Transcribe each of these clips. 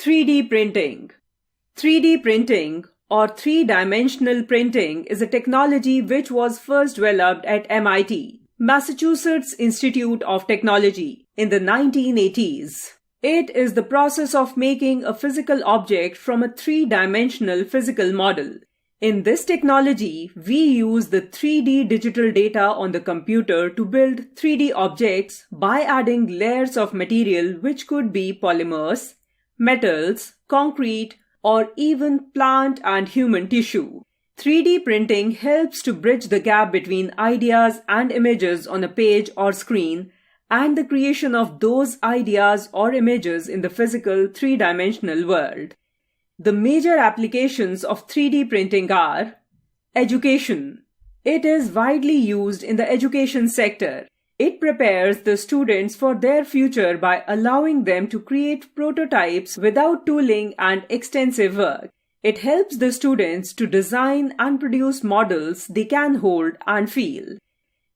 3D printing. 3D printing or three-dimensional printing is a technology which was first developed at MIT, Massachusetts Institute of Technology, in the 1980s. It is the process of making a physical object from a three-dimensional physical model. In this technology, we use the 3D digital data on the computer to build 3D objects by adding layers of material which could be polymers, metals, concrete, or even plant and human tissue. 3D printing helps to bridge the gap between ideas and images on a page or screen and the creation of those ideas or images in the physical three-dimensional world. The major applications of 3D printing are education. It is widely used in the education sector. It prepares the students for their future by allowing them to create prototypes without tooling and extensive work. It helps the students to design and produce models they can hold and feel.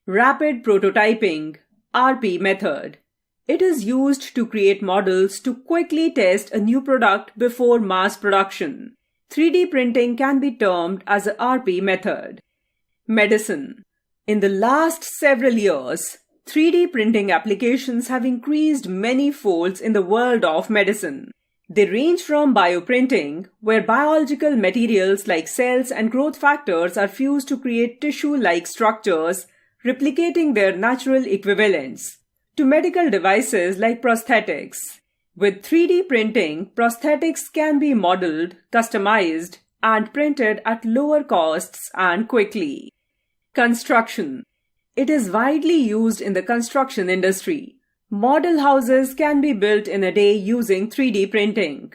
Rapid prototyping, RP method. It is used to create models to quickly test a new product before mass production. 3D printing can be termed as a RP method. Medicine. In the last several years, 3D printing applications have increased many folds in the world of medicine. They range from bioprinting, where biological materials like cells and growth factors are fused to create tissue-like structures, replicating their natural equivalents, to medical devices like prosthetics. With 3D printing, prosthetics can be modeled, customized, and printed at lower costs and quickly. Construction. It is widely used in the construction industry. Model houses can be built in a day using 3D printing.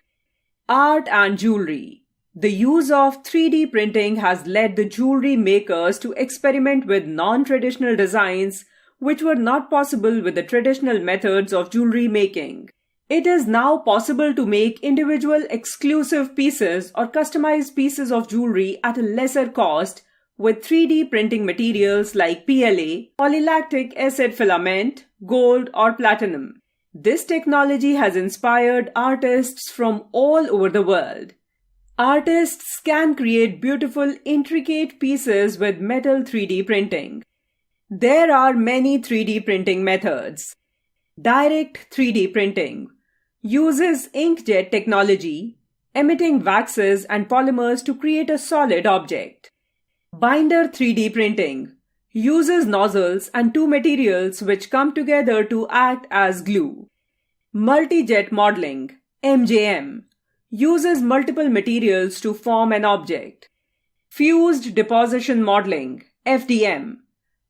Art and jewelry. The use of 3D printing has led the jewelry makers to experiment with non-traditional designs which were not possible with the traditional methods of jewelry making. It is now possible to make individual exclusive pieces or customized pieces of jewelry at a lesser cost with 3D printing materials like PLA, polylactic acid filament, gold, or platinum. This technology has inspired artists from all over the world. Artists can create beautiful, intricate pieces with metal 3D printing. There are many 3D printing methods. Direct 3D printing uses inkjet technology, emitting waxes and polymers to create a solid object. Binder 3D printing uses nozzles and two materials which come together to act as glue. Multi-jet modeling, MJM, uses multiple materials to form an object. Fused deposition modeling, FDM,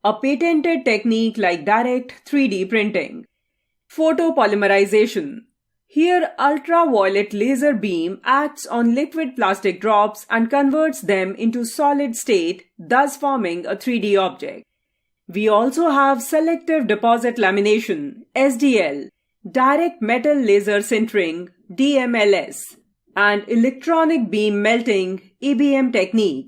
a patented technique like direct 3D printing. Photopolymerization. Here, ultraviolet laser beam acts on liquid plastic drops and converts them into solid state, thus forming a 3D object. We also have selective deposit lamination, SDL, direct metal laser sintering, DMLS, and electronic beam melting, EBM technique,